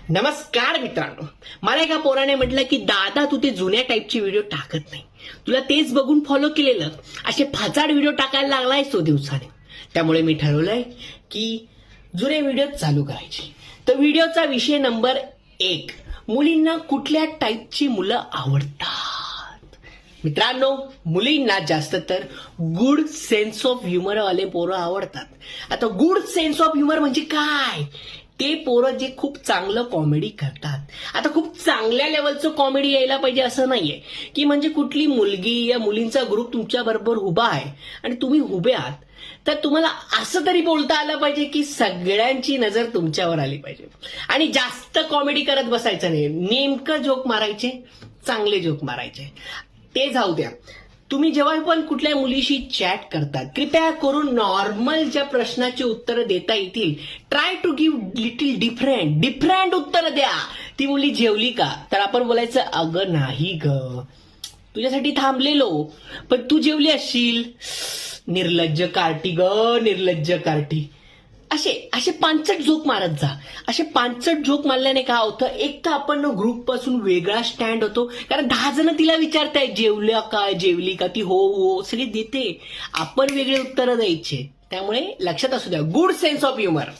नमस्कार मित्रांनो, मला एका पोराने म्हटलं की दादा तू ते जुन्या टाईपचे व्हिडिओ टाकत नाही, तुला तेच बघून फॉलो केलेलं, असे फाचाड व्हिडिओ टाकायला लागलाय तो दिवसाने. त्यामुळे मी ठरवलंय की जुने व्हिडिओ चालू करायचे. तर व्हिडिओचा विषय नंबर 1, मुलींना कुठल्या टाईपची मुलं आवडतात. मित्रांनो, मुलींना जास्त तर गुड सेन्स ऑफ ह्युमर वाले पोरं आवडतात. आता गुड सेन्स ऑफ ह्युमर म्हणजे काय? ते पोरं जे खूप चांगलं कॉमेडी करतात. आता खूप चांगल्या लेवलचं कॉमेडी यायला पाहिजे असं नाहीये की म्हणजे कुठली मुलगी या मुलींचा ग्रुप तुमच्या बरोबर उभा आहे आणि तुम्ही उभे आहात तर तुम्हाला असं तरी बोलता आलं पाहिजे की सगळ्यांची नजर तुमच्यावर आली पाहिजे. आणि जास्त कॉमेडी करत बसायचं नाही, नेमकं जोक मारायचे, चांगले जोक मारायचे. ते जाऊ द्या, तुम्ही जेव्हा पण कुठल्या मुलीशी चॅट करतात कृपया करून नॉर्मल ज्या प्रश्नाची उत्तरं देता येतील, try to give little different उत्तरं द्या. ती मुली जेवली का, तर आपण बोलायचं अगं नाही ग, तुझ्यासाठी थांबलेलो पण तू जेवली असशील. निर्लज्ज कार्टी ग, निर्लज्ज कार्टी. असे पांचट जोक मारत जा. असे पांचट जोक मारल्याने काय होतं, एक तर आपण ग्रुप पासून वेगळा स्टँड होतो, कारण 10 जण तिला विचारताय जेवल्या का, जेवली का, ती हो हो सगळी देते, आपण वेगळे उत्तरं द्यायचे. त्यामुळे लक्षात असू द्या, गुड सेन्स ऑफ ह्युमर.